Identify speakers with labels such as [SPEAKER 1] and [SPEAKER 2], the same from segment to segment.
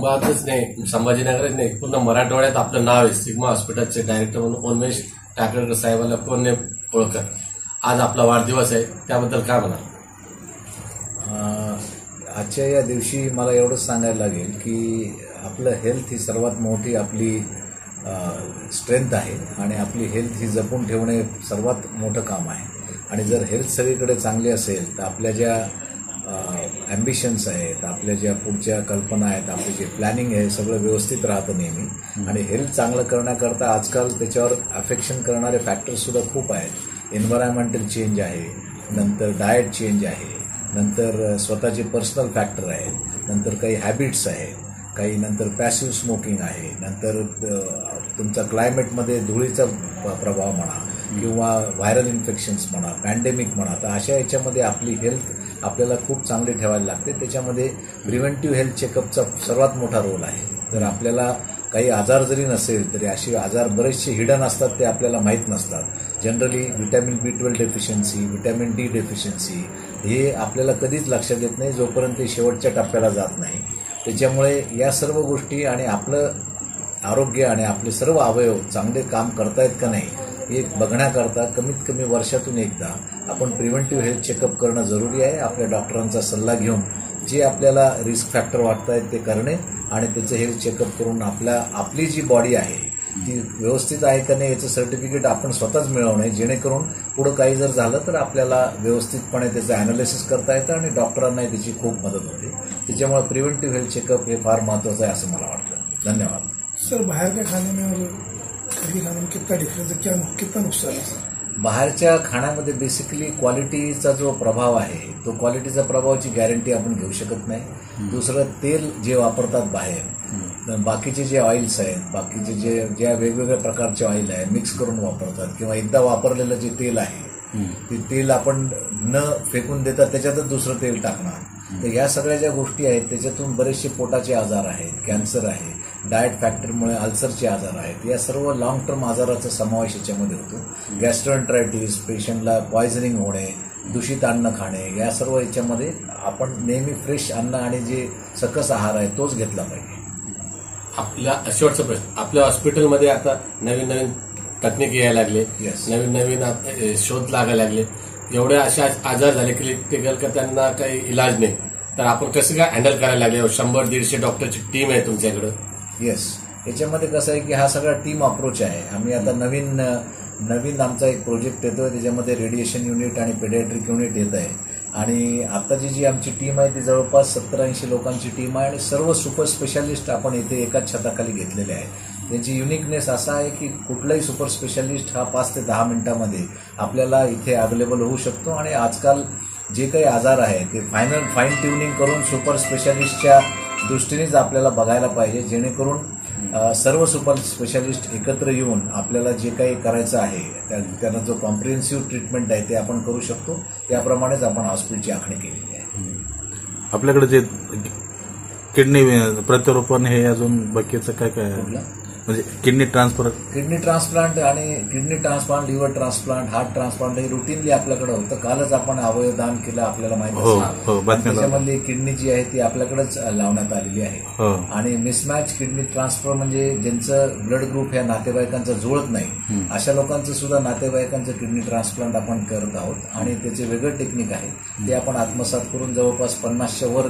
[SPEAKER 1] औरंगाबादच नाही, संभाजीनगरच नाही, पूर्ण मराठवाड्यात आपलं नाव आहे. सिग्मा हॉस्पिटलचे डायरेक्टर म्हणून उन्मेष टाकळकर साहेबांना कोण नाही ओळखत. आज आपला वाढदिवस आहे, त्याबद्दल काय म्हणाल?
[SPEAKER 2] आजच्या या दिवशी मला एवढंच सांगायला लागेल की आपलं हेल्थ ही सर्वात मोठी आपली स्ट्रेंथ आहे आणि आपली हेल्थ ही जपून ठेवणे सर्वात मोठं काम आहे. आणि जर हेल्थ सगळीकडे चांगली असेल तर आपल्या ज्या ॲम्बिशन्स आहेत, आपल्या ज्या पुढच्या कल्पना आहेत, आपले जे प्लॅनिंग आहे सगळं व्यवस्थित राहतं नेहमी. आणि हेल्थ चांगलं करण्याकरता आजकाल त्याच्यावर अफेक्शन करणारे फॅक्टर्ससुद्धा खूप आहेत. एन्व्हायरमेंटल चेंज आहे, नंतर डाएट चेंज आहे, नंतर स्वतःचे पर्सनल फॅक्टर आहेत, नंतर काही हॅबिट्स आहेत, काही नंतर पॅसिव्ह स्मोकिंग आहे, नंतर तुमचा क्लायमेटमध्ये धुळीचा प्रभाव म्हणा किंवा व्हायरल इन्फेक्शन्स म्हणा, पॅन्डेमिक म्हणा. तर अशा याच्यामध्ये आपली हेल्थ आपल्याला खूप चांगली ठेवायला लागते. त्याच्यामध्ये प्रिव्हेंटिव्ह हेल्थ चेकअपचा सर्वात मोठा रोल आहे. जर आपल्याला काही आजार जरी नसेल तरी असे आजार बरेचसे हिडन असतात, ते आपल्याला माहीत नसतात. Generally vitamin B12 deficiency, vitamin D deficiency हे आपल्याला कधीच लक्षात येत नाही जोपर्यंत ते शेवटच्या टप्प्याला जात नाही. त्याच्यामुळे या सर्व गोष्टी आणि आपलं आरोग्य आणि आपले सर्व अवयव चांगले काम करतायत का नाही हे बघण्याकरता कमीत कमी वर्षातून एकदा आपण प्रिव्हेंटिव्ह हेल्थ चेकअप करणं जरुरी आहे. आपल्या डॉक्टरांचा सल्ला घेऊन जे आपल्याला रिस्क फॅक्टर वाटत आहेत ते करणे आणि त्याचं हेल्थ चेकअप करून आपली जी बॉडी आहे ती व्यवस्थित आहे का नाही याचं सर्टिफिकेट आपण स्वतःच मिळवणे, जेणेकरून पुढं काही जर झालं तर आपल्याला व्यवस्थितपणे त्याचं ॲनालिसिस करता येतं आणि डॉक्टरांनाही त्याची खूप मदत होते. त्याच्यामुळे प्रिव्हेंटिव्ह हेल्थ चेकअप हे फार महत्त्वाचं आहे असं मला वाटतं. धन्यवाद.
[SPEAKER 3] सर, बाहर के खाने में और घर के खाने में कितना डिफरेंस है, कितना नुकसान है सर?
[SPEAKER 2] बाहेरच्या खाण्यामध्ये बेसिकली क्वालिटीचा जो प्रभाव आहे तो क्वालिटीचा प्रभावाची गॅरंटी आपण घेऊ शकत नाही. दुसरं, तेल जे वापरतात बाहेर, बाकीचे जे ऑइल्स आहेत, बाकीचे ज्या वेगवेगळ्या प्रकारचे ऑइल आहे मिक्स करून वापरतात किंवा एकदा वापरलेलं जे तेल आहे ते तेल आपण न फेकून देता त्याच्यातच दुसरं तेल टाकणार. तर या सगळ्या ज्या गोष्टी आहेत त्याच्यातून बरेचसे पोटाचे आजार आहेत, कॅन्सर आहे, डाएट फॅक्टरमुळे अल्सरचे आजार आहेत. या सर्व लॉंग टर्म आजाराचा समावेश याच्यामध्ये होतो. गॅस्ट्रोएंटरायटिस, पेशंटला पॉयझनिंग होणे, दूषित अन्न खाणे, या सर्व याच्यामध्ये आपण नेहमी फ्रेश अन्न आणि जे सकस आहार आहे तोच घेतला पाहिजे.
[SPEAKER 1] आपला शेवटचा प्रश्न, आपल्या हॉस्पिटलमध्ये आता नवीन नवीन तकनिकी यायला लागले, नवीन नवीन शोध लागायला लागले. एवढे असे आजार झाले क्रिटिकल का त्यांना काही इलाज नाही, तर आपण कसं काय हँडल करायला लागले? 100-150 डॉक्टरची टीम आहे तुमच्याकडं.
[SPEAKER 2] येस, याच्यामध्ये कसं आहे की हा सगळा टीम अप्रोच आहे. आम्ही आता नवीन आमचा एक प्रोजेक्ट येतोय, त्याच्यामध्ये रेडिएशन युनिट आणि पेडियाट्रिक युनिट येत आहे. आणि आताची जी आमची टीम आहे ती जवळपास 70-80 लोकांची टीम आहे आणि सर्व सुपर स्पेशालिस्ट आपण इथे एकाच छताखाली घेतलेले आहे. त्यांची युनिकनेस असा आहे की कुठलाही सुपर स्पेशालिस्ट हा 5 ते 10 मिनिटांमध्ये आपल्याला इथे अवेलेबल होऊ शकतो. आणि आजकाल जे काही आजार आहे ते फाईन ट्युनिंग करून सुपर स्पेशालिस्टच्या दृष्टीनेच आपल्याला बघायला पाहिजे, जेणेकरून सर्व सुपर स्पेशालिस्ट एकत्र येऊन आपल्याला जे काही करायचं आहे त्यांना जो कॉम्प्रिहेन्सिव्ह ट्रीटमेंट आहे ते आपण करू शकतो. त्याप्रमाणेच आपण हॉस्पिटलची आखणी केलेली आहे.
[SPEAKER 4] आपल्याकडे जे किडनी प्रत्यारोपण हे अजून बाकीचं काय काय आहे? म्हणजे किडनी ट्रान्सप्लांट आणि लिव्हर ट्रान्सप्लांट, हार्ट ट्रान्सप्लांट हे रुटीनली आपल्याकडे होतं. कालच आपण अवयवदान केलं, आपल्याला माहिती असेल. त्याच्यामधली किडनी जी आहे ती आपल्याकडेच लावण्यात आलेली आहे. आणि मिसमॅच किडनी ट्रान्सफर म्हणजे ज्यांचं ब्लड ग्रुप ह्या नातेवाईकांचा जुळत नाही अशा लोकांचं सुद्धा नातेवाईकांचं किडनी ट्रान्सप्लांट आपण करत आहोत. आणि त्याचे वेगळं टेक्निक आहे ते आपण आत्मसात करून जवळपास 50च्या वर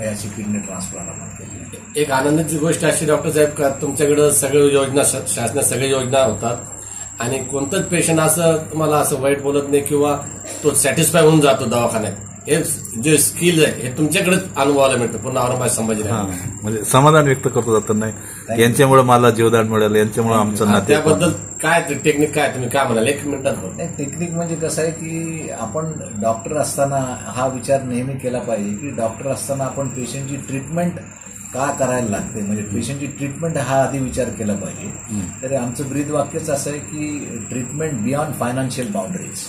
[SPEAKER 4] याची किडनी ट्रान्सप्लांट आपण केली.
[SPEAKER 1] एक आनंदाची गोष्ट अशी डॉक्टर साहेब का तुमच्याकडे सगळ्या योजना, शासनाच्या सगळ्या योजना होतात आणि कोणतंच पेशंट असं तुम्हाला असं वाईट बोलत नाही किंवा तो सॅटिस्फाय होऊन जातो दवाखान्यात. हे जे स्किल आहे हे तुमच्याकडेच अनुभवायला मिळतं पूर्ण औरंगाबाद संभाजीनगर.
[SPEAKER 4] म्हणजे समाधान व्यक्त करतो जातं नाही, यांच्यामुळे मला जीवदान मिळालं, यांच्यामुळे आमचं नाते.
[SPEAKER 1] त्याबद्दल काय टेक्निक काय तुम्ही काय म्हणाल 1 मिनिटात?
[SPEAKER 2] नाही, टेक्निक म्हणजे कसं आहे की आपण डॉक्टर असताना हा विचार नेहमी केला पाहिजे की डॉक्टर असताना आपण पेशंटची ट्रीटमेंट का करायला लागते, म्हणजे पेशंटची ट्रीटमेंट हा आधी विचार केला पाहिजे. तर आमचं ब्रीद वाक्यच असं आहे की ट्रीटमेंट बियॉन्ड फायनान्शियल बाउंडरीज.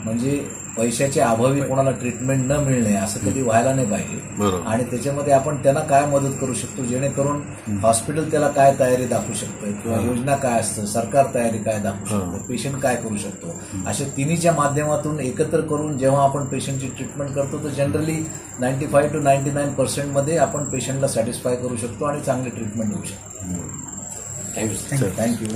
[SPEAKER 2] म्हणजे पैशाच्या अभावी कोणाला ट्रीटमेंट न मिळणे असं कधी व्हायला नाही पाहिजे.
[SPEAKER 4] बरोबर.
[SPEAKER 2] आणि त्याच्यामध्ये आपण त्यांना काय मदत करू शकतो, जेणेकरून हॉस्पिटल त्याला काय तयारी दाखवू शकतं किंवा योजना काय असतं, सरकार तयारी काय दाखवू शकतो, पेशंट काय करू शकतो, अशा तिन्हीच्या माध्यमातून एकत्र करून जेव्हा आपण पेशंटची ट्रीटमेंट करतो तर जनरली 95 to 99% मध्ये आपण पेशंटला सॅटिस्फाय करू शकतो आणि चांगली ट्रीटमेंट होऊ शकतो.
[SPEAKER 1] थँक्यू.
[SPEAKER 2] थँक्यू.